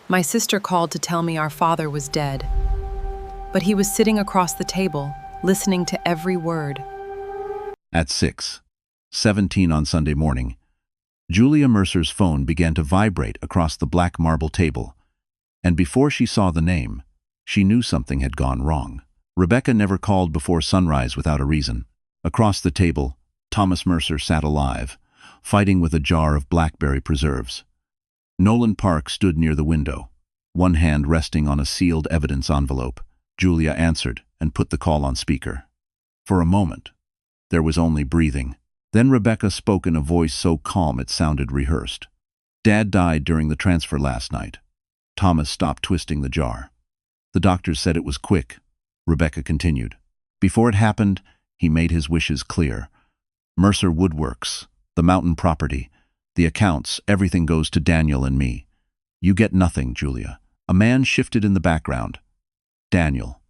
My sister called to tell me our father was dead, but he was sitting across the table, listening to every word. At 6:17 on Sunday morning, Julia Mercer's phone began to vibrate across the black marble table, and before she saw the name, she knew something had gone wrong. Rebecca never called before sunrise without a reason. Across the table, Thomas Mercer sat alive, fighting with a jar of blackberry preserves. Nolan Park stood near the window, one hand resting on a sealed evidence envelope. Julia answered and put the call on speaker. For a moment, there was only breathing. Then Rebecca spoke in a voice so calm it sounded rehearsed. "Dad died during the transfer last night." Thomas stopped twisting the jar. "The doctors said it was quick," Rebecca continued. "Before it happened, he made his wishes clear. Mercer Woodworks, the mountain property, the accounts, everything goes to Daniel and me. You get nothing, Julia." A man shifted in the background. "Daniel."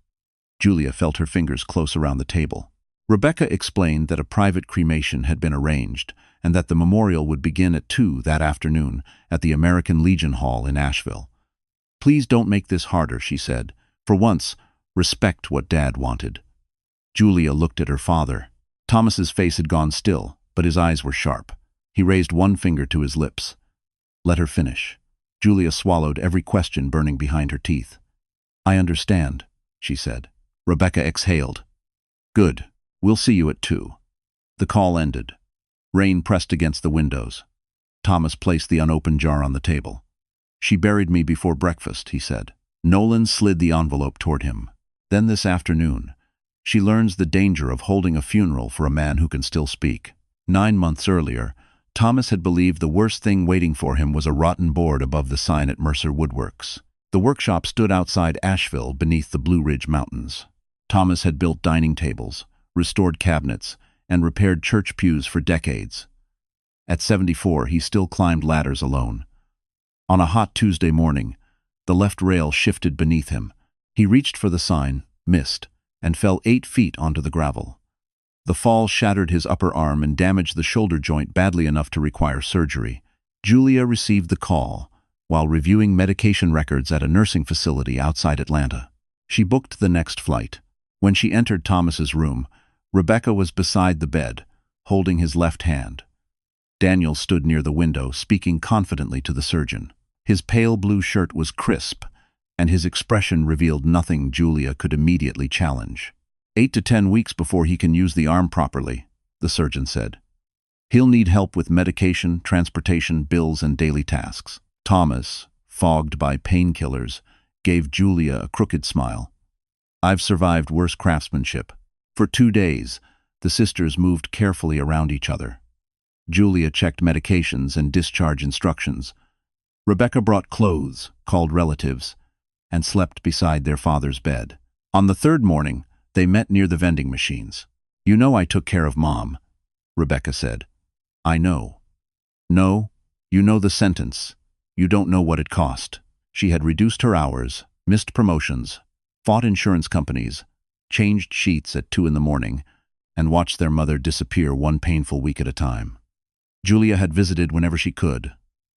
Julia felt her fingers close around the table. Rebecca explained that a private cremation had been arranged and that the memorial would begin at 2 that afternoon at the American Legion Hall in Asheville. "Please don't make this harder," she said. "For once, respect what Dad wanted." Julia looked at her father. Thomas's face had gone still, but his eyes were sharp. He raised one finger to his lips. "Let her finish." Julia swallowed, every question burning behind her teeth. "I understand," she said. Rebecca exhaled. "Good. We'll see you at 2. The call ended. Rain pressed against the windows. Thomas placed the unopened jar on the table. "She buried me before breakfast," he said. Nolan slid the envelope toward him. "Then this afternoon, she learns the danger of holding a funeral for a man who can still speak." 9 months earlier, Thomas had believed the worst thing waiting for him was a rotten board above the sign at Mercer Woodworks. The workshop stood outside Asheville beneath the Blue Ridge Mountains. Thomas had built dining tables, restored cabinets, and repaired church pews for decades. At 74, he still climbed ladders alone. On a hot Tuesday morning, the left rail shifted beneath him. He reached for the sign, missed, and fell 8 feet onto the gravel. The fall shattered his upper arm and damaged the shoulder joint badly enough to require surgery. Julia received the call while reviewing medication records at a nursing facility outside Atlanta. She booked the next flight. When she entered Thomas's room, Rebecca was beside the bed, holding his left hand. Daniel stood near the window, speaking confidently to the surgeon. His pale blue shirt was crisp, and his expression revealed nothing Julia could immediately challenge. 8 to 10 weeks before he can use the arm properly, the surgeon said. He'll need help with medication, transportation, bills, and daily tasks. Thomas, fogged by painkillers, gave Julia a crooked smile. "I've survived worse craftsmanship." For 2 days, the sisters moved carefully around each other. Julia checked medications and discharge instructions. Rebecca brought clothes, called relatives, and slept beside their father's bed. On the 3rd morning, they met near the vending machines. "You know I took care of Mom," Rebecca said. "I know." "No, you know the sentence. You don't know what it cost." She had reduced her hours, missed promotions, fought insurance companies, changed sheets at 2 in the morning, and watched their mother disappear one painful week at a time. Julia had visited whenever she could,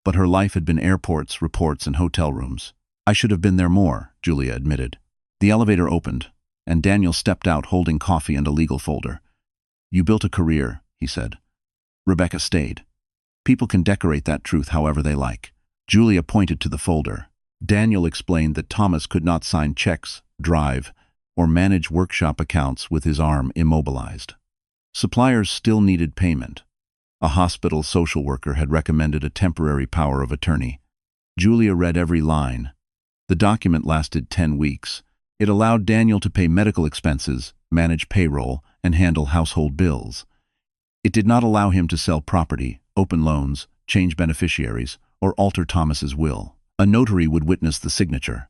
but her life had been airports, reports, and hotel rooms. "I should have been there more," Julia admitted. The elevator opened, and Daniel stepped out holding coffee and a legal folder. "You built a career," he said. Rebecca stayed. "People can decorate that truth however they like." Julia pointed to the folder. Daniel explained that Thomas could not sign checks, drive, or manage workshop accounts with his arm immobilized. Suppliers still needed payment. A hospital social worker had recommended a temporary power of attorney. Julia read every line. The document lasted 10 weeks. It allowed Daniel to pay medical expenses, manage payroll, and handle household bills. It did not allow him to sell property, open loans, change beneficiaries, or alter Thomas's will. A notary would witness the signature.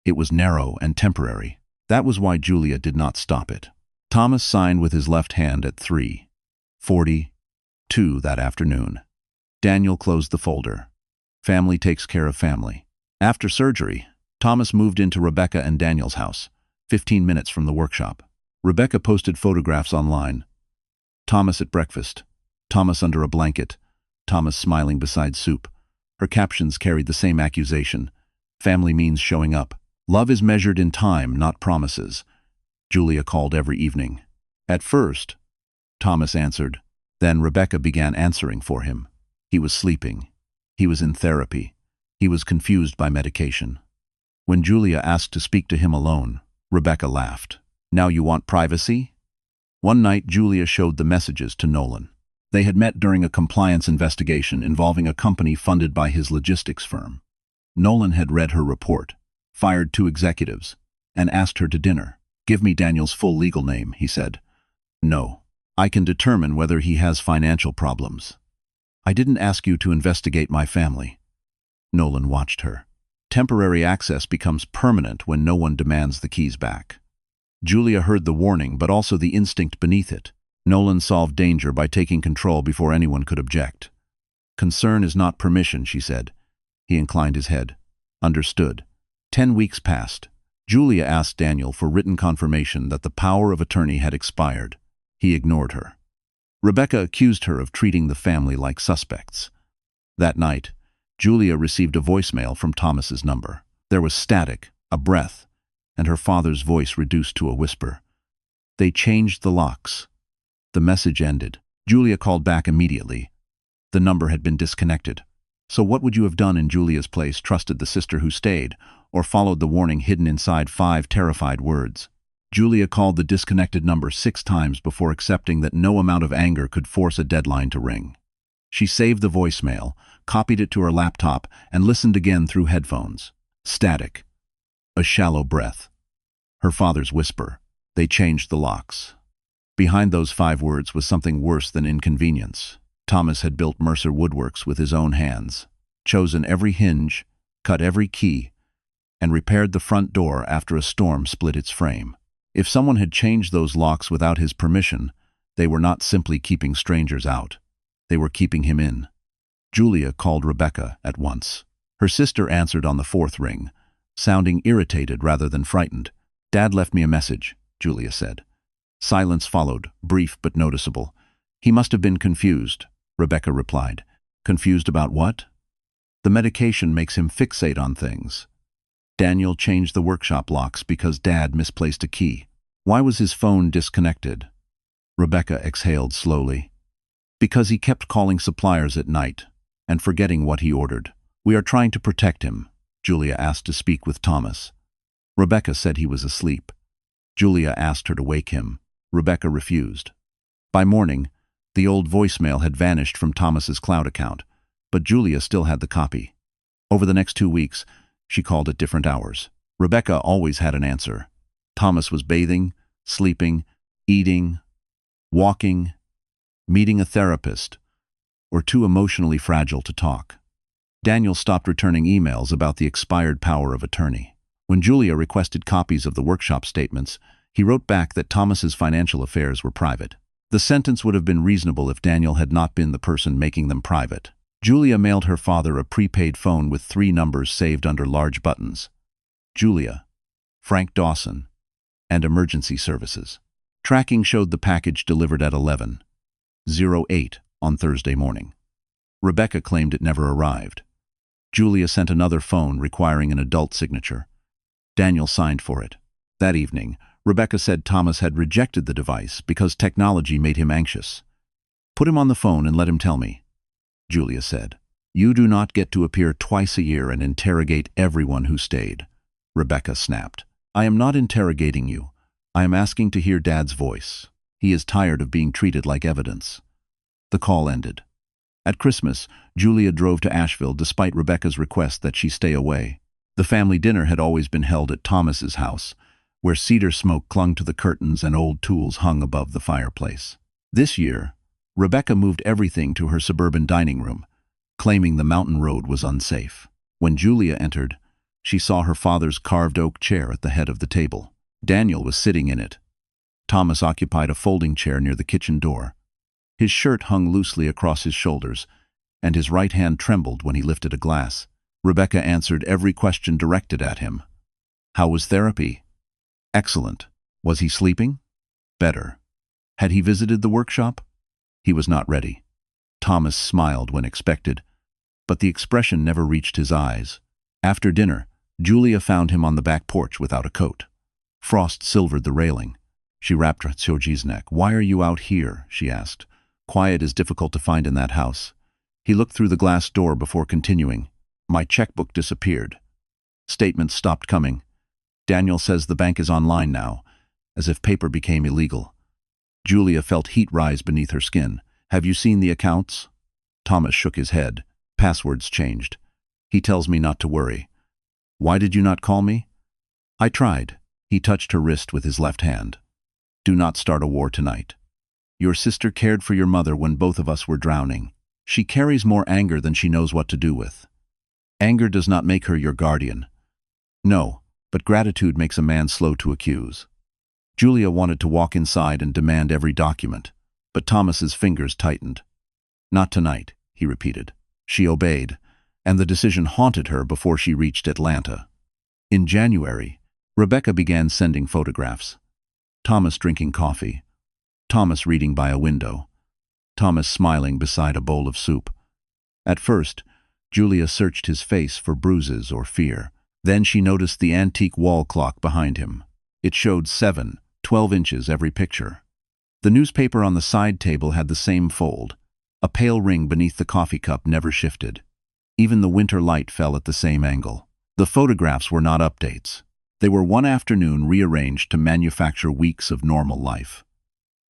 It was narrow and temporary. That was why Julia did not stop it. Thomas signed with his left hand at 3:42 that afternoon. Daniel closed the folder. Family takes care of family. After surgery, Thomas moved into Rebecca and Daniel's house, 15 minutes from the workshop. Rebecca posted photographs online. Thomas at breakfast, Thomas under a blanket, Thomas smiling beside soup. Her captions carried the same accusation. Family means showing up. Love is measured in time, not promises. Julia called every evening. At first, Thomas answered. Then Rebecca began answering for him. He was sleeping. He was in therapy. He was confused by medication. When Julia asked to speak to him alone, Rebecca laughed. Now you want privacy? One night, Julia showed the messages to Nolan. They had met during a compliance investigation involving a company funded by his logistics firm. Nolan had read her report, fired 2 executives, and asked her to dinner. Give me Daniel's full legal name, he said. No. I can determine whether he has financial problems. I didn't ask you to investigate my family. Nolan watched her. Temporary access becomes permanent when no one demands the keys back. Julia heard the warning, but also the instinct beneath it. Nolan solved danger by taking control before anyone could object. Concern is not permission, she said. He inclined his head. Understood. 10 weeks passed. Julia asked Daniel for written confirmation that the power of attorney had expired. He ignored her. Rebecca accused her of treating the family like suspects. That night, Julia received a voicemail from Thomas's number. There was static, a breath, and her father's voice reduced to a whisper. They changed the locks. The message ended. Julia called back immediately. The number had been disconnected. So what would you have done in Julia's place? Trusted the sister who stayed, or followed the warning hidden inside 5 terrified words? Julia called the disconnected number 6 times before accepting that no amount of anger could force a deadline to ring. She saved the voicemail, copied it to her laptop, and listened again through headphones. Static. A shallow breath. Her father's whisper. They changed the locks. Behind those 5 words was something worse than inconvenience. Thomas had built Mercer Woodworks with his own hands, chosen every hinge, cut every key, and repaired the front door after a storm split its frame. If someone had changed those locks without his permission, they were not simply keeping strangers out. They were keeping him in. Julia called Rebecca at once. Her sister answered on the 4th ring, sounding irritated rather than frightened. Dad left me a message, Julia said. Silence followed, brief but noticeable. He must have been confused, Rebecca replied. Confused about what? The medication makes him fixate on things. Daniel changed the workshop locks because Dad misplaced a key. Why was his phone disconnected? Rebecca exhaled slowly. Because he kept calling suppliers at night and forgetting what he ordered. We are trying to protect him, Julia asked to speak with Thomas. Rebecca said he was asleep. Julia asked her to wake him. Rebecca refused. By morning, the old voicemail had vanished from Thomas's cloud account, but Julia still had the copy. Over the next 2 weeks, she called at different hours. Rebecca always had an answer. Thomas was bathing, sleeping, eating, walking, meeting a therapist, or too emotionally fragile to talk. Daniel stopped returning emails about the expired power of attorney. When Julia requested copies of the workshop statements, he wrote back that Thomas's financial affairs were private. The sentence would have been reasonable if Daniel had not been the person making them private. Julia mailed her father a prepaid phone with 3 numbers saved under large buttons. Julia, Frank Dawson, and Emergency Services. Tracking showed the package delivered at 11:08 on Thursday morning. Rebecca claimed it never arrived. Julia sent another phone requiring an adult signature. Daniel signed for it. That evening, Rebecca said Thomas had rejected the device because technology made him anxious. Put him on the phone and let him tell me, Julia said. You do not get to appear twice a year and interrogate everyone who stayed, Rebecca snapped. I am not interrogating you. I am asking to hear Dad's voice. He is tired of being treated like evidence. The call ended. At Christmas, Julia drove to Asheville despite Rebecca's request that she stay away. The family dinner had always been held at Thomas's house, where cedar smoke clung to the curtains and old tools hung above the fireplace. This year, Rebecca moved everything to her suburban dining room, claiming the mountain road was unsafe. When Julia entered, she saw her father's carved oak chair at the head of the table. Daniel was sitting in it. Thomas occupied a folding chair near the kitchen door. His shirt hung loosely across his shoulders, and his right hand trembled when he lifted a glass. Rebecca answered every question directed at him. How was therapy? Excellent. Was he sleeping? Better. Had he visited the workshop? He was not ready. Thomas smiled when expected, but the expression never reached his eyes. After dinner, Julia found him on the back porch without a coat. Frost silvered the railing. She rapped Choji's neck. "Why are you out here?" she asked. "Quiet is difficult to find in that house." He looked through the glass door before continuing. "My checkbook disappeared." Statements stopped coming. "Daniel says the bank is online now," as if paper became illegal. Julia felt heat rise beneath her skin. "Have you seen the accounts?" Thomas shook his head. "Passwords changed. He tells me not to worry." "Why did you not call me?" "I tried." He touched her wrist with his left hand. "Do not start a war tonight. Your sister cared for your mother when both of us were drowning. She carries more anger than she knows what to do with. Anger does not make her your guardian." "No, but gratitude makes a man slow to accuse." Julia wanted to walk inside and demand every document, but Thomas's fingers tightened. "Not tonight," he repeated. She obeyed, and the decision haunted her before she reached Atlanta. In January, Rebecca began sending photographs. Thomas drinking coffee. Thomas reading by a window. Thomas smiling beside a bowl of soup. At first, Julia searched his face for bruises or fear. Then she noticed the antique wall clock behind him. It showed 7-12 inches every picture. The newspaper on the side table had the same fold. A pale ring beneath the coffee cup never shifted. Even the winter light fell at the same angle. The photographs were not updates. They were one afternoon rearranged to manufacture weeks of normal life.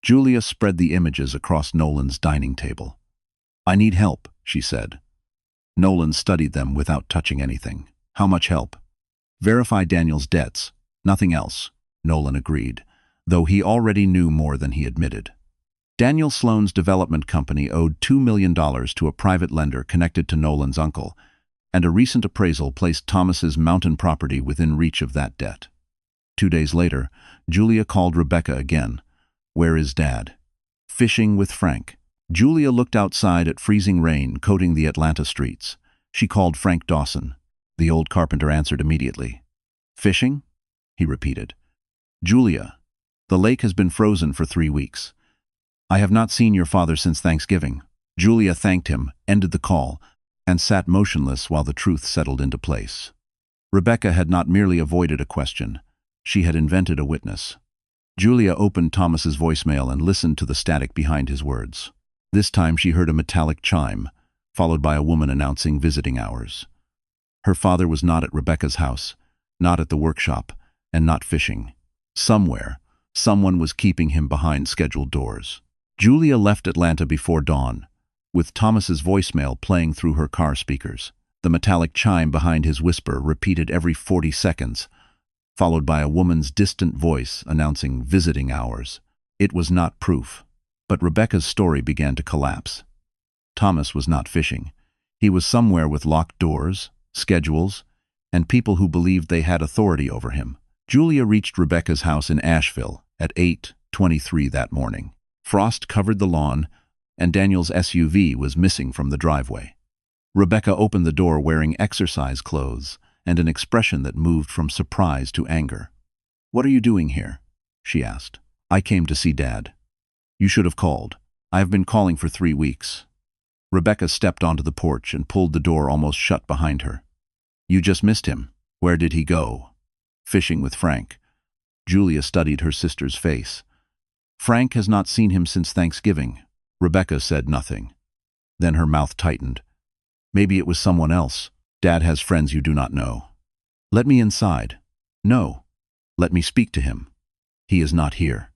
Julia spread the images across Nolan's dining table. "I need help," she said. Nolan studied them without touching anything. "How much help?" "Verify Daniel's debts. Nothing else," Nolan agreed, though he already knew more than he admitted. Daniel Sloan's development company owed $2 million to a private lender connected to Nolan's uncle, and a recent appraisal placed Thomas's mountain property within reach of that debt. 2 days later, Julia called Rebecca again. "Where is Dad?" "Fishing with Frank." Julia looked outside at freezing rain coating the Atlanta streets. She called Frank Dawson. The old carpenter answered immediately. "Fishing?" he repeated. "Julia, the lake has been frozen for 3 weeks. I have not seen your father since Thanksgiving." Julia thanked him, ended the call, and sat motionless while the truth settled into place. Rebecca had not merely avoided a question. She had invented a witness. Julia opened Thomas's voicemail and listened to the static behind his words. This time she heard a metallic chime, followed by a woman announcing visiting hours. Her father was not at Rebecca's house, not at the workshop, and not fishing. Somewhere, someone was keeping him behind scheduled doors. Julia left Atlanta before dawn, with Thomas's voicemail playing through her car speakers. The metallic chime behind his whisper repeated every 40 seconds, followed by a woman's distant voice announcing visiting hours. It was not proof, but Rebecca's story began to collapse. Thomas was not fishing. He was somewhere with locked doors, schedules, and people who believed they had authority over him. Julia reached Rebecca's house in Asheville at 8:23 that morning. Frost covered the lawn, and Daniel's SUV was missing from the driveway. Rebecca opened the door wearing exercise clothes and an expression that moved from surprise to anger. "What are you doing here?" she asked. "I came to see Dad." "You should have called. I have been calling for 3 weeks." Rebecca stepped onto the porch and pulled the door almost shut behind her. "You just missed him. Where did he go?" "Fishing with Frank." Julia studied her sister's face. "Frank has not seen him since Thanksgiving." Rebecca said nothing. Then her mouth tightened. "Maybe it was someone else. Dad has friends you do not know." "Let me inside." "No. Let me speak to him." "He is not here."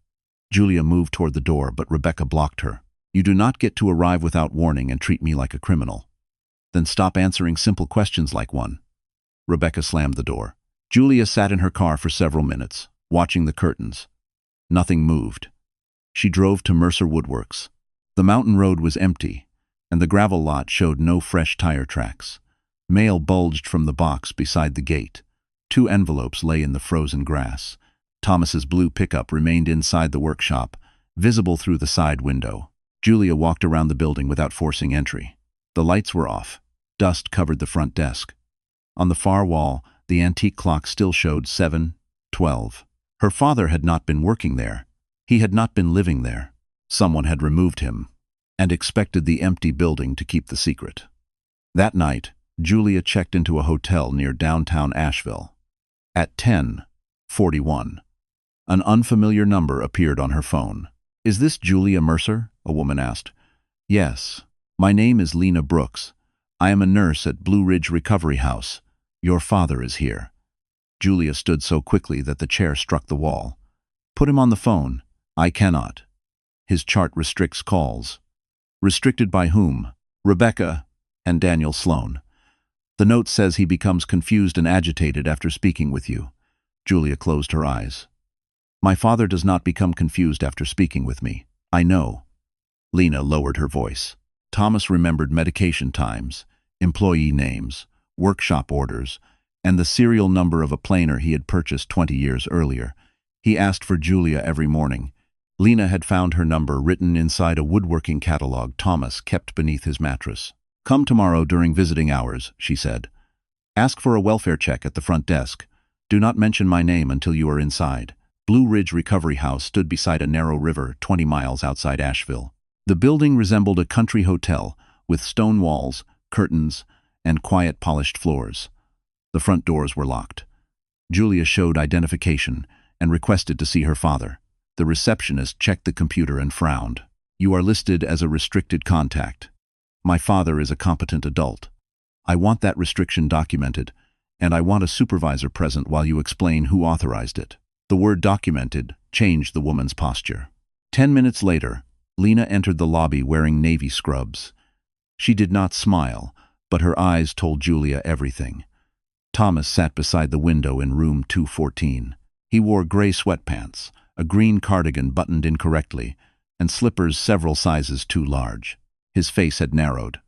Julia moved toward the door, but Rebecca blocked her. "You do not get to arrive without warning and treat me like a criminal. Then stop answering simple questions like one." Rebecca slammed the door. Julia sat in her car for several minutes, watching the curtains. Nothing moved. She drove to Mercer Woodworks. The mountain road was empty, and the gravel lot showed no fresh tire tracks. Mail bulged from the box beside the gate. 2 envelopes lay in the frozen grass. Thomas's blue pickup remained inside the workshop, visible through the side window. Julia walked around the building without forcing entry. The lights were off. Dust covered the front desk. On the far wall, the antique clock still showed 7:12. Her father had not been working there. He had not been living there. Someone had removed him and expected the empty building to keep the secret. That night, Julia checked into a hotel near downtown Asheville. At 10:41, an unfamiliar number appeared on her phone. "Is this Julia Mercer?" a woman asked. "Yes. My name is Lena Brooks. I am a nurse at Blue Ridge Recovery House. Your father is here." Julia stood so quickly that the chair struck the wall. "Put him on the phone." "I cannot. His chart restricts calls." "Restricted by whom?" "Rebecca and Daniel Sloan. The note says he becomes confused and agitated after speaking with you." Julia closed her eyes. "My father does not become confused after speaking with me. I know." Lena lowered her voice. Thomas remembered medication times, employee names, workshop orders, and the serial number of a planer he had purchased 20 years earlier. He asked for Julia every morning. Lena had found her number written inside a woodworking catalog Thomas kept beneath his mattress. "Come tomorrow during visiting hours," she said. "Ask for a welfare check at the front desk. Do not mention my name until you are inside." Blue Ridge Recovery House stood beside a narrow river 20 miles outside Asheville. The building resembled a country hotel with stone walls, curtains, and quiet polished floors. The front doors were locked. Julia showed identification and requested to see her father. The receptionist checked the computer and frowned. "You are listed as a restricted contact. My father is a competent adult. I want that restriction documented, and I want a supervisor present while you explain who authorized it." The word "documented" changed the woman's posture. 10 minutes later, Lena entered the lobby wearing navy scrubs. She did not smile, but her eyes told Julia everything. Thomas sat beside the window in room 214. He wore gray sweatpants, a green cardigan buttoned incorrectly, and slippers several sizes too large. His face had narrowed.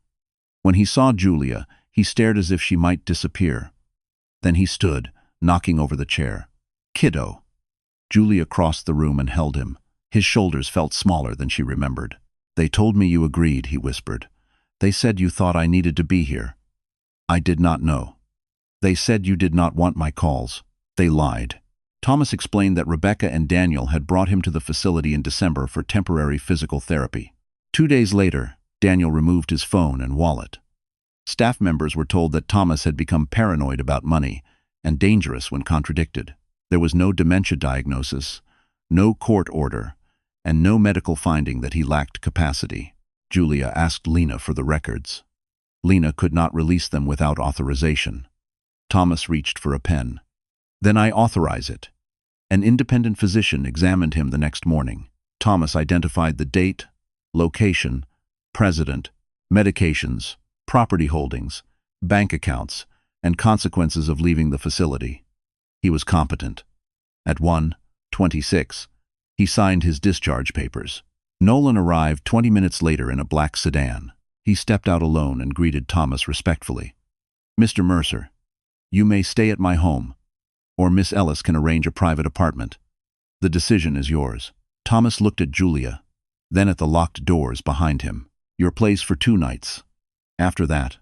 When he saw Julia, he stared as if she might disappear. Then he stood, knocking over the chair. "Kiddo." Julia crossed the room and held him. His shoulders felt smaller than she remembered. "They told me you agreed," he whispered. "They said you thought I needed to be here. I did not know. They said you did not want my calls. They lied." Thomas explained that Rebecca and Daniel had brought him to the facility in December for temporary physical therapy. 2 days later, Daniel removed his phone and wallet. Staff members were told that Thomas had become paranoid about money and dangerous when contradicted. There was no dementia diagnosis, no court order, and no medical finding that he lacked capacity. Julia asked Lena for the records. Lena could not release them without authorization. Thomas reached for a pen. "Then I authorize it." An independent physician examined him the next morning. Thomas identified the date, location, president, medications, property holdings, bank accounts, and consequences of leaving the facility. He was competent. At 1:26, he signed his discharge papers. Nolan arrived 20 minutes later in a black sedan. He stepped out alone and greeted Thomas respectfully. "Mr. Mercer, you may stay at my home, or Miss Ellis can arrange a private apartment. The decision is yours." Thomas looked at Julia, then at the locked doors behind him. "Your place for 2 nights. After that,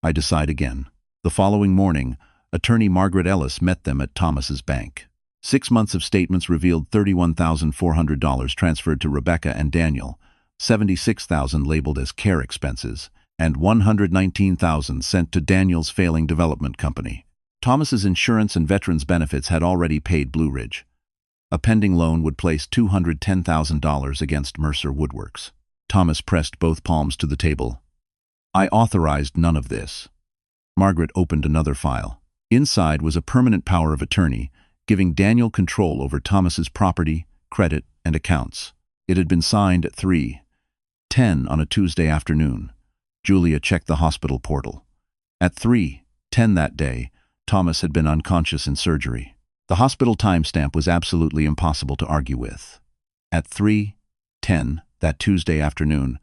I decide again." The following morning, attorney Margaret Ellis met them at Thomas's bank. 6 months of statements revealed $31,400 transferred to Rebecca and Daniel, $76,000 labeled as care expenses, and $119,000 sent to Daniel's failing development company. Thomas's insurance and veterans benefits had already paid Blue Ridge. A pending loan would place $210,000 against Mercer Woodworks. Thomas pressed both palms to the table. "I authorized none of this." Margaret opened another file. Inside was a permanent power of attorney, giving Daniel control over Thomas's property, credit, and accounts. It had been signed at 3:10 on a Tuesday afternoon. Julia checked the hospital portal. At 3:10 that day, Thomas had been unconscious in surgery. The hospital timestamp was absolutely impossible to argue with. At 3:10 that Tuesday afternoon,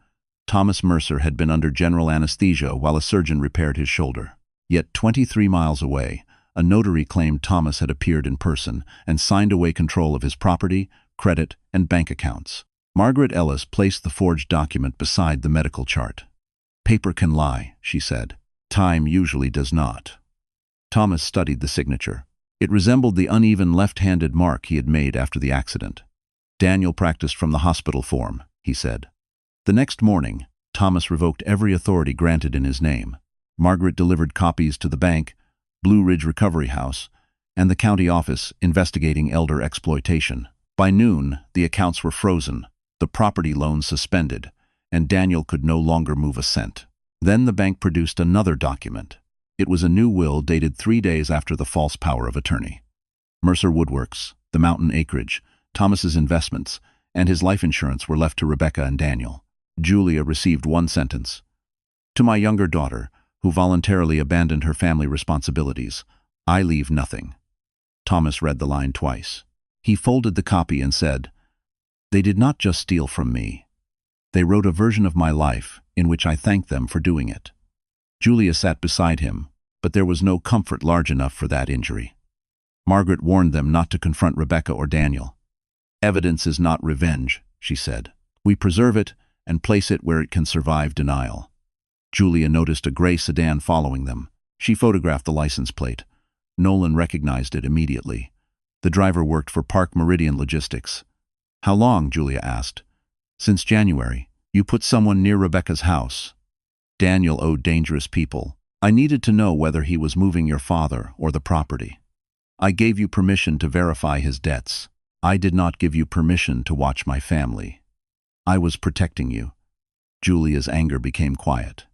Thomas Mercer had been under general anesthesia while a surgeon repaired his shoulder. Yet 23 miles away, a notary claimed Thomas had appeared in person and signed away control of his property, credit, and bank accounts. Margaret Ellis placed the forged document beside the medical chart. "Paper can lie," she said. "Time usually does not." Thomas studied the signature. It resembled the uneven left-handed mark he had made after the accident. "Daniel practiced from the hospital form," he said. The next morning, Thomas revoked every authority granted in his name. Margaret delivered copies to the bank, Blue Ridge Recovery House, and the county office investigating elder exploitation. By noon, the accounts were frozen, the property loans suspended, and Daniel could no longer move a cent. Then the bank produced another document. It was a new will dated 3 days after the false power of attorney. Mercer Woodworks, the mountain acreage, Thomas's investments, and his life insurance were left to Rebecca and Daniel. Julia received one sentence. To my younger daughter, who voluntarily abandoned her family responsibilities, I leave nothing. Thomas read the line twice. He folded the copy and said, They did not just steal from me. They wrote a version of my life in which I thanked them for doing it. Julia sat beside him, but there was no comfort large enough for that injury. Margaret warned them not to confront Rebecca or Daniel. Evidence is not revenge, she said. We preserve it and place it where it can survive denial. Julia noticed a gray sedan following them. She photographed the license plate. Nolan recognized it immediately. The driver worked for Park Meridian Logistics. How long? Julia asked. Since January. You put someone near Rebecca's house. Daniel owed dangerous people. I needed to know whether he was moving your father or the property. I gave you permission to verify his debts. I did not give you permission to watch my family. I was protecting you. Julia's anger became quiet.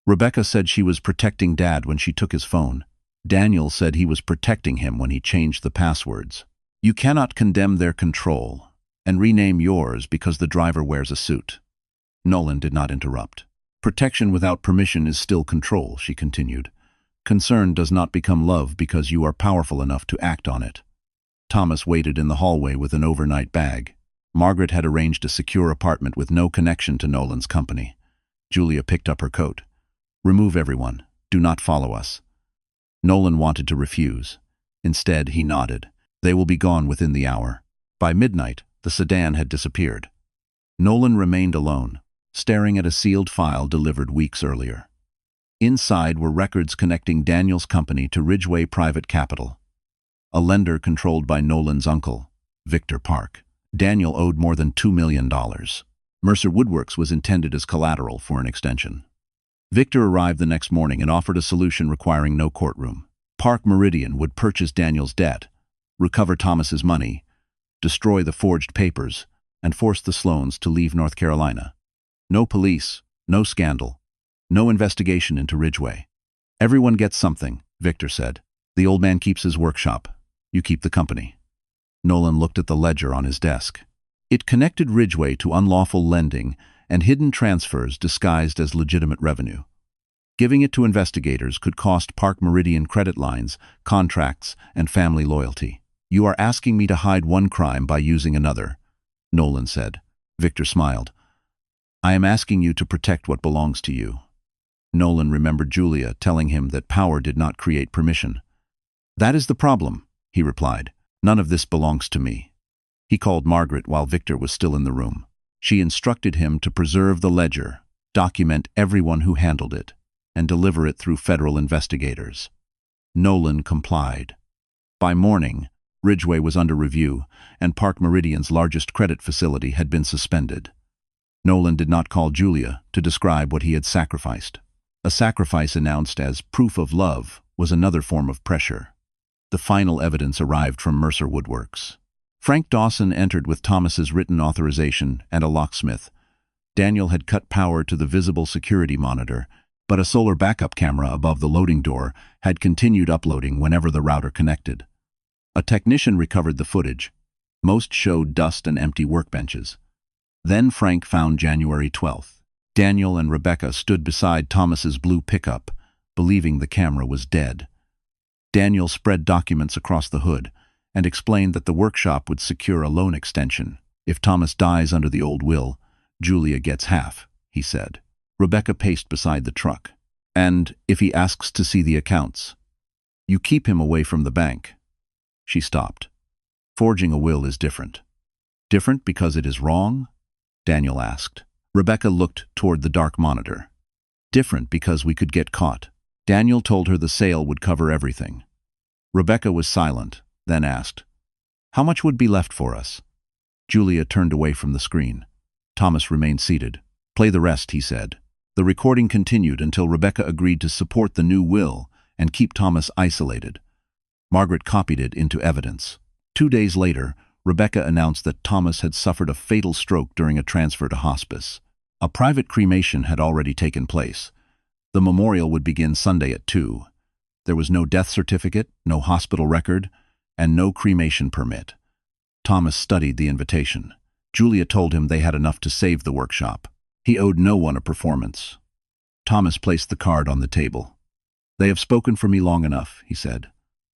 Rebecca said she was protecting Dad when she took his phone. Daniel said he was protecting him when he changed the passwords. You cannot condemn their control and rename yours because the driver wears a suit. Nolan did not interrupt. Protection without permission is still control, she continued. Concern does not become love because you are powerful enough to act on it. Thomas waited in the hallway with an overnight bag. Margaret had arranged a secure apartment with no connection to Nolan's company. Julia picked up her coat. Remove everyone. Do not follow us. Nolan wanted to refuse. Instead, he nodded. They will be gone within the hour. By midnight, the sedan had disappeared. Nolan remained alone, staring at a sealed file delivered weeks earlier. Inside were records connecting Daniel's company to Ridgeway Private Capital, a lender controlled by Nolan's uncle, Victor Park. Daniel owed more than $2 million. Mercer Woodworks was intended as collateral for an extension. Victor arrived the next morning and offered a solution requiring no courtroom. Park Meridian would purchase Daniel's debt, recover Thomas's money, destroy the forged papers, and force the Sloans to leave North Carolina. No police, no scandal, no investigation into Ridgeway. Everyone gets something, Victor said. The old man keeps his workshop. You keep the company. Nolan looked at the ledger on his desk. It connected Ridgeway to unlawful lending and hidden transfers disguised as legitimate revenue. Giving it to investigators could cost Park Meridian credit lines, contracts, and family loyalty. You are asking me to hide one crime by using another, Nolan said. Victor smiled. I am asking you to protect what belongs to you. Nolan remembered Julia telling him that power did not create permission. That is the problem, he replied. None of this belongs to me. He called Margaret while Victor was still in the room. She instructed him to preserve the ledger, document everyone who handled it, and deliver it through federal investigators. Nolan complied. By morning, Ridgeway was under review, and Park Meridian's largest credit facility had been suspended. Nolan did not call Julia to describe what he had sacrificed. A sacrifice announced as proof of love was another form of pressure. The final evidence arrived from Mercer Woodworks. Frank Dawson entered with Thomas's written authorization and a locksmith. Daniel had cut power to the visible security monitor, but a solar backup camera above the loading door had continued uploading whenever the router connected. A technician recovered the footage. Most showed dust and empty workbenches. Then Frank found January 12th. Daniel and Rebecca stood beside Thomas's blue pickup, believing the camera was dead. Daniel spread documents across the hood and explained that the workshop would secure a loan extension. If Thomas dies under the old will, Julia gets half, he said. Rebecca paced beside the truck. And if he asks to see the accounts, you keep him away from the bank. She stopped. Forging a will is different. Different because it is wrong? Daniel asked. Rebecca looked toward the dark monitor. Different because we could get caught. Daniel told her the sale would cover everything. Rebecca was silent, then asked, How much would be left for us? Julia turned away from the screen. Thomas remained seated. Play the rest, he said. The recording continued until Rebecca agreed to support the new will and keep Thomas isolated. Margaret copied it into evidence. 2 days later, Rebecca announced that Thomas had suffered a fatal stroke during a transfer to hospice. A private cremation had already taken place. The memorial would begin Sunday at 2. There was no death certificate, no hospital record, and no cremation permit. Thomas studied the invitation. Julia told him they had enough to save the workshop. He owed no one a performance. Thomas placed the card on the table. "They have spoken for me long enough," he said.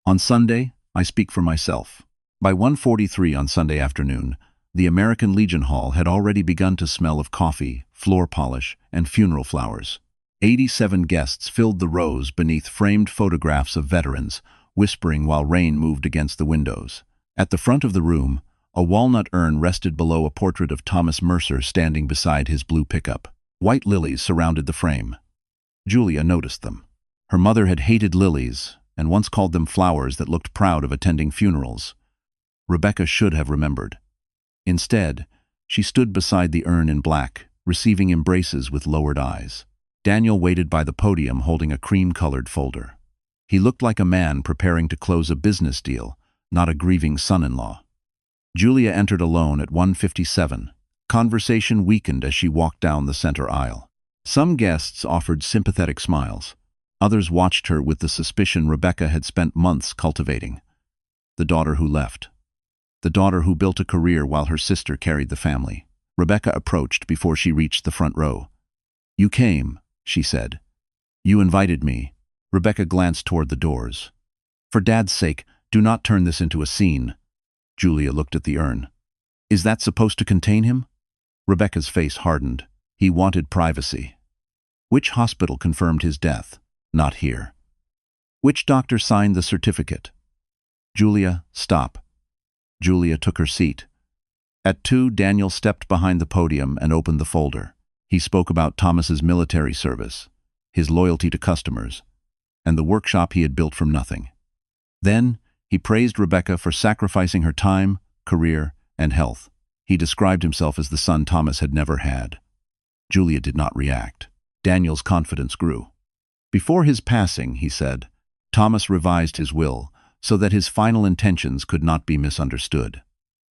"On Sunday, I speak for myself." By 1:43 on Sunday afternoon, the American Legion Hall had already begun to smell of coffee, floor polish, and funeral flowers. 87 guests filled the rows beneath framed photographs of veterans, whispering while rain moved against the windows. At the front of the room, a walnut urn rested below a portrait of Thomas Mercer standing beside his blue pickup. White lilies surrounded the frame. Julia noticed them. Her mother had hated lilies and once called them flowers that looked proud of attending funerals. Rebecca should have remembered. Instead, she stood beside the urn in black, receiving embraces with lowered eyes. Daniel waited by the podium holding a cream-colored folder. He looked like a man preparing to close a business deal, not a grieving son-in-law. Julia entered alone at 1:57. Conversation weakened as she walked down the center aisle. Some guests offered sympathetic smiles. Others watched her with the suspicion Rebecca had spent months cultivating. The daughter who left. The daughter who built a career while her sister carried the family. Rebecca approached before she reached the front row. "You came," she said. "You invited me." Rebecca glanced toward the doors. "For Dad's sake, do not turn this into a scene." Julia looked at the urn. "Is that supposed to contain him?" Rebecca's face hardened. He wanted privacy. "Which hospital confirmed his death?" "Not here." "Which doctor signed the certificate?" "Julia, stop." Julia took her seat. At 2, Daniel stepped behind the podium and opened the folder. He spoke about Thomas's military service, his loyalty to customers, and the workshop he had built from nothing. Then, he praised Rebecca for sacrificing her time, career, and health. He described himself as the son Thomas had never had. Julia did not react. Daniel's confidence grew. Before his passing, he said, Thomas revised his will so that his final intentions could not be misunderstood.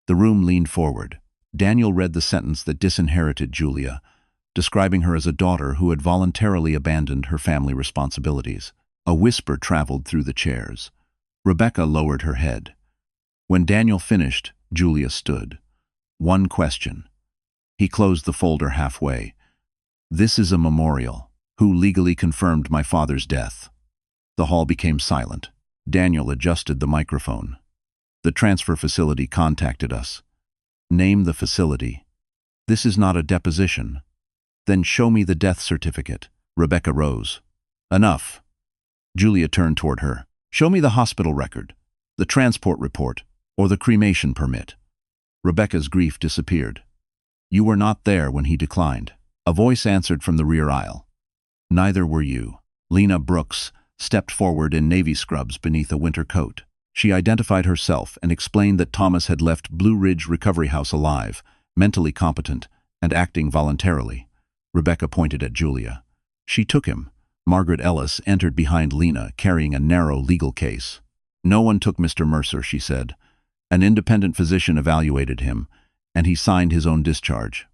The room leaned forward. Daniel read the sentence that disinherited Julia, describing her as a daughter who had voluntarily abandoned her family responsibilities. A whisper traveled through the chairs. Rebecca lowered her head. When Daniel finished, Julia stood. "One question." He closed the folder halfway. "This is a memorial. Who legally confirmed my father's death?" The hall became silent. Daniel adjusted the microphone. "The transfer facility contacted us." "Name the facility." "This is not a deposition." "Then show me the death certificate." Rebecca rose. "Enough." Julia turned toward her. "Show me the hospital record, the transport report, or the cremation permit." Rebecca's grief disappeared. "You were not there when he declined." A voice answered from the rear aisle. "Neither were you." Lena Brooks stepped forward in navy scrubs beneath a winter coat. She identified herself and explained that Thomas had left Blue Ridge Recovery House alive, mentally competent, and acting voluntarily. Rebecca pointed at Julia. "She took him." Margaret Ellis entered behind Lena, carrying a narrow legal case. "No one took Mr. Mercer," she said. "An independent physician evaluated him, and he signed his own discharge."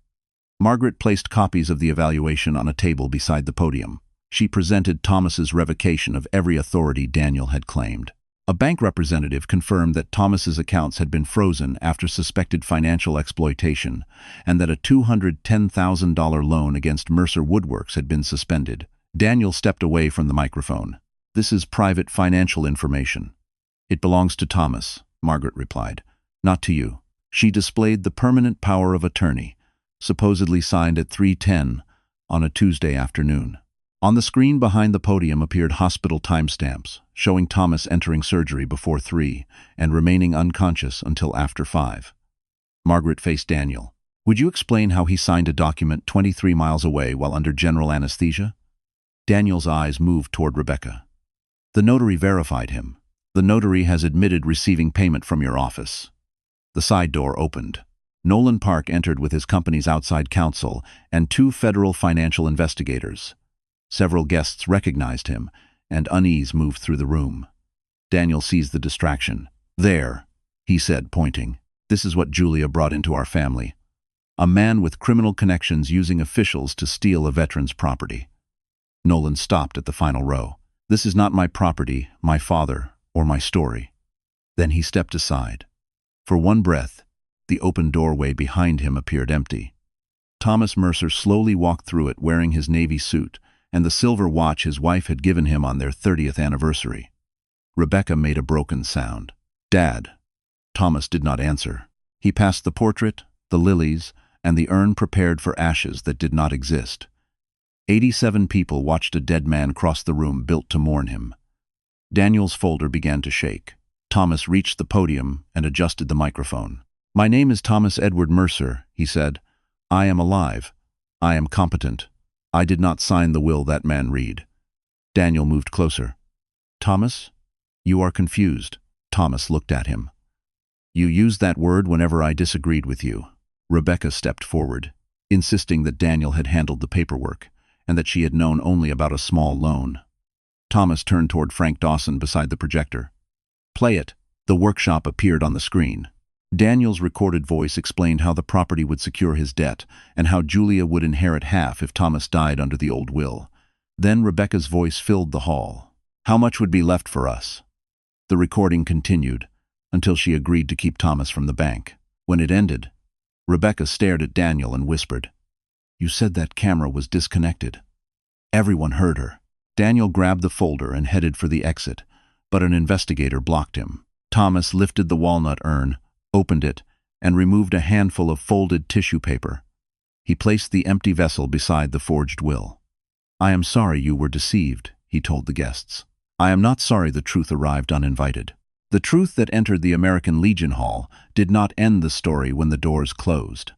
Margaret placed copies of the evaluation on a table beside the podium. She presented Thomas's revocation of every authority Daniel had claimed. A bank representative confirmed that Thomas's accounts had been frozen after suspected financial exploitation, and that a $210,000 loan against Mercer Woodworks had been suspended. Daniel stepped away from the microphone. "This is private financial information." "It belongs to Thomas," Margaret replied. "Not to you." She displayed the permanent power of attorney, supposedly signed at 3:10 on a Tuesday afternoon. On the screen behind the podium appeared hospital timestamps, showing Thomas entering surgery before 3 and remaining unconscious until after 5. Margaret faced Daniel. "Would you explain how he signed a document 23 miles away while under general anesthesia?" Daniel's eyes moved toward Rebecca. "The notary verified him. The notary has admitted receiving payment from your office." The side door opened. Nolan Park entered with his company's outside counsel and 2 federal financial investigators. Several guests recognized him, and unease moved through the room. Daniel seized the distraction. "There," he said, pointing. "This is what Julia brought into our family. A man with criminal connections using officials to steal a veteran's property." Nolan stopped at the final row. "This is not my property, my father, or my story." Then he stepped aside. For one breath, the open doorway behind him appeared empty. Thomas Mercer slowly walked through it wearing his Navy suit and the silver watch his wife had given him on their 30th anniversary. Rebecca made a broken sound. "Dad." Thomas did not answer. He passed the portrait, the lilies, and the urn prepared for ashes that did not exist. 87 people watched a dead man cross the room built to mourn him. Daniel's folder began to shake. Thomas reached the podium and adjusted the microphone. "My name is Thomas Edward Mercer," he said. "I am alive. I am competent. I did not sign the will that man read." Daniel moved closer. "Thomas, you are confused." Thomas looked at him. "You used that word whenever I disagreed with you." Rebecca stepped forward, insisting that Daniel had handled the paperwork and that she had known only about a small loan. Thomas turned toward Frank Dawson beside the projector. "Play it." The workshop appeared on the screen. Daniel's recorded voice explained how the property would secure his debt and how Julia would inherit half if Thomas died under the old will. Then Rebecca's voice filled the hall. "How much would be left for us?" The recording continued until she agreed to keep Thomas from the bank. When it ended, Rebecca stared at Daniel and whispered, "You said that camera was disconnected." Everyone heard her. Daniel grabbed the folder and headed for the exit, but an investigator blocked him. Thomas lifted the walnut urn, opened it, and removed a handful of folded tissue paper. He placed the empty vessel beside the forged will. "I am sorry you were deceived," he told the guests. "I am not sorry the truth arrived uninvited." The truth that entered the American Legion Hall did not end the story when the doors closed.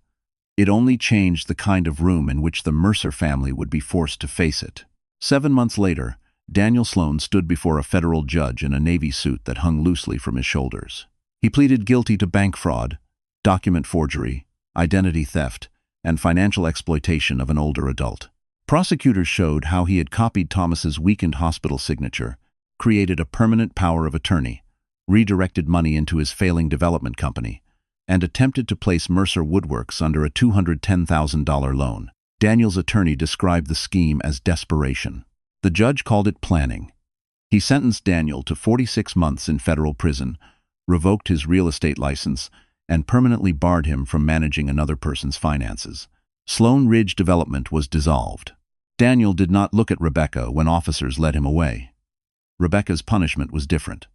It only changed the kind of room in which the Mercer family would be forced to face it. 7 months later, Daniel Sloan stood before a federal judge in a Navy suit that hung loosely from his shoulders. He pleaded guilty to bank fraud, document forgery, identity theft, and financial exploitation of an older adult. Prosecutors showed how he had copied Thomas's weakened hospital signature, created a permanent power of attorney, redirected money into his failing development company, and attempted to place Mercer Woodworks under a $210,000 loan. Daniel's attorney described the scheme as desperation. The judge called it planning. He sentenced Daniel to 46 months in federal prison, revoked his real estate license, and permanently barred him from managing another person's finances. Sloan Ridge Development was dissolved. Daniel did not look at Rebecca when officers led him away. Rebecca's punishment was different.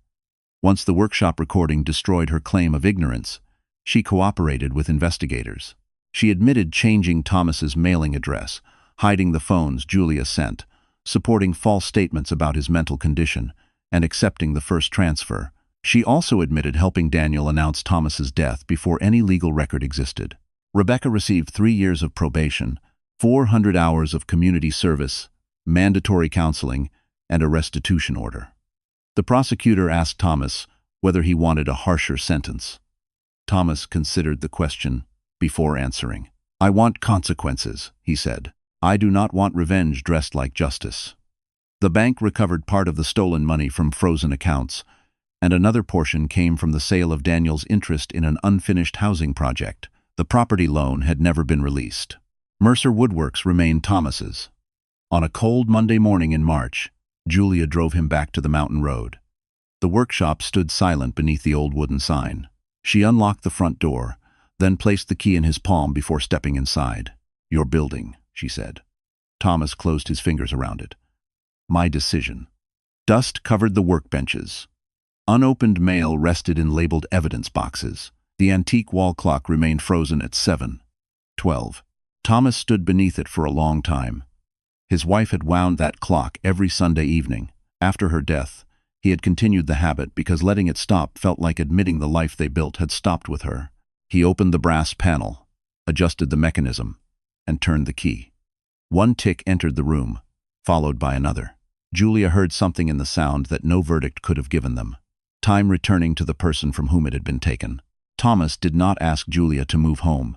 Once the workshop recording destroyed her claim of ignorance, she cooperated with investigators. She admitted changing Thomas's mailing address, hiding the phones Julia sent, supporting false statements about his mental condition, and accepting the first transfer. She also admitted helping Daniel announce Thomas's death before any legal record existed. Rebecca received 3 years of probation, 400 hours of community service, mandatory counseling, and a restitution order. The prosecutor asked Thomas whether he wanted a harsher sentence. Thomas considered the question before answering. "I want consequences," he said. "I do not want revenge dressed like justice." The bank recovered part of the stolen money from frozen accounts, and another portion came from the sale of Daniel's interest in an unfinished housing project. The property loan had never been released. Mercer Woodworks remained Thomas's. On a cold Monday morning in March, Julia drove him back to the mountain road. The workshop stood silent beneath the old wooden sign. She unlocked the front door, then placed the key in his palm before stepping inside. "Your building," she said. Thomas closed his fingers around it. "My decision." Dust covered the workbenches. Unopened mail rested in labeled evidence boxes. The antique wall clock remained frozen at 7:12. Thomas stood beneath it for a long time. His wife had wound that clock every Sunday evening. After her death, he had continued the habit because letting it stop felt like admitting the life they built had stopped with her. He opened the brass panel, adjusted the mechanism, and turned the key. One tick entered the room, followed by another. Julia heard something in the sound that no verdict could have given them. Time returning to the person from whom it had been taken. Thomas did not ask Julia to move home.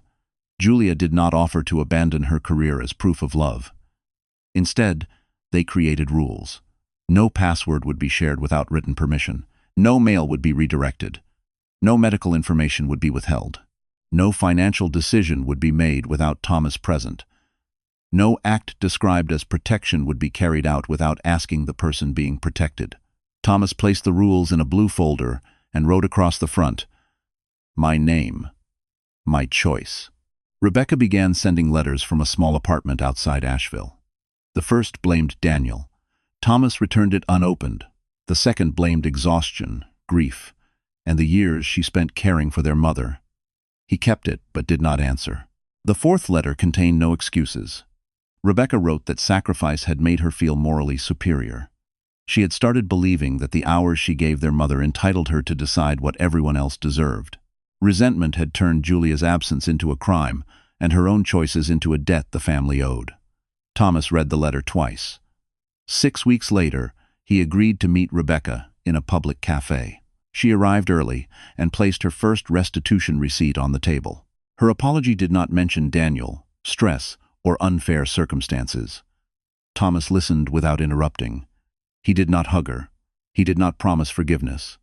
Julia did not offer to abandon her career as proof of love. Instead, they created rules. No password would be shared without written permission. No mail would be redirected. No medical information would be withheld. No financial decision would be made without Thomas present. No act described as protection would be carried out without asking the person being protected. Thomas placed the rules in a blue folder and wrote across the front, "My name. My choice." Rebecca began sending letters from a small apartment outside Asheville. The first blamed Daniel. Thomas returned it unopened. The second blamed exhaustion, grief, and the years she spent caring for their mother. He kept it, but did not answer. The fourth letter contained no excuses. Rebecca wrote that sacrifice had made her feel morally superior. She had started believing that the hours she gave their mother entitled her to decide what everyone else deserved. Resentment had turned Julia's absence into a crime, and her own choices into a debt the family owed. Thomas read the letter twice. 6 weeks later, he agreed to meet Rebecca in a public cafe. She arrived early and placed her first restitution receipt on the table. Her apology did not mention Daniel, stress, or unfair circumstances. Thomas listened without interrupting. He did not hug her. He did not promise forgiveness.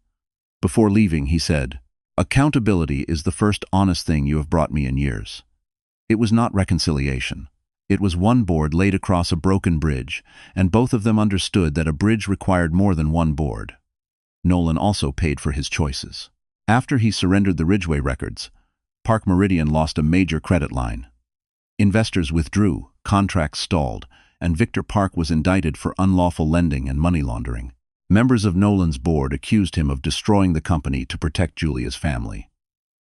Before leaving, he said, "Accountability is the first honest thing you have brought me in years." It was not reconciliation. It was one board laid across a broken bridge, and both of them understood that a bridge required more than one board. Nolan also paid for his choices. After he surrendered the Ridgeway records, Park Meridian lost a major credit line. Investors withdrew, contracts stalled, and Victor Park was indicted for unlawful lending and money laundering. Members of Nolan's board accused him of destroying the company to protect Julia's family.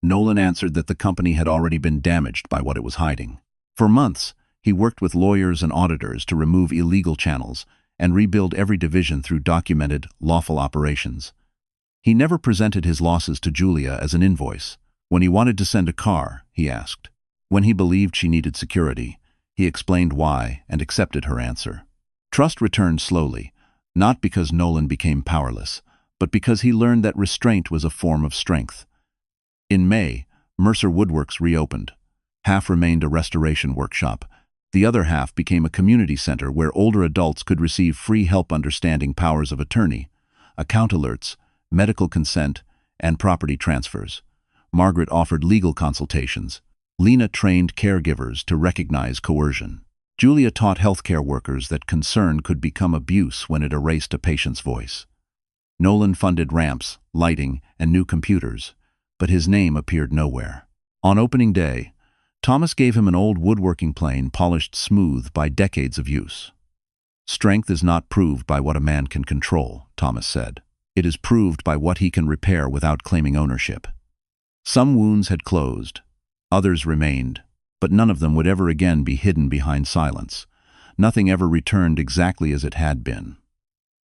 Nolan answered that the company had already been damaged by what it was hiding. For months, he worked with lawyers and auditors to remove illegal channels and rebuild every division through documented, lawful operations. He never presented his losses to Julia as an invoice. When he wanted to send a car, he asked. When he believed she needed security, he explained why and accepted her answer. Trust returned slowly, not because Nolan became powerless, but because he learned that restraint was a form of strength. In May, Mercer Woodworks reopened. Half remained a restoration workshop. The other half became a community center where older adults could receive free help understanding powers of attorney, account alerts, medical consent, and property transfers. Margaret offered legal consultations. Lena trained caregivers to recognize coercion. Julia taught healthcare workers that concern could become abuse when it erased a patient's voice. Nolan funded ramps, lighting, and new computers, but his name appeared nowhere. On opening day, Thomas gave him an old woodworking plane polished smooth by decades of use. "Strength is not proved by what a man can control," Thomas said. "It is proved by what he can repair without claiming ownership." Some wounds had closed, others remained, but none of them would ever again be hidden behind silence. Nothing ever returned exactly as it had been.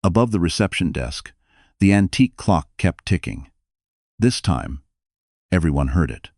Above the reception desk, the antique clock kept ticking. This time, everyone heard it.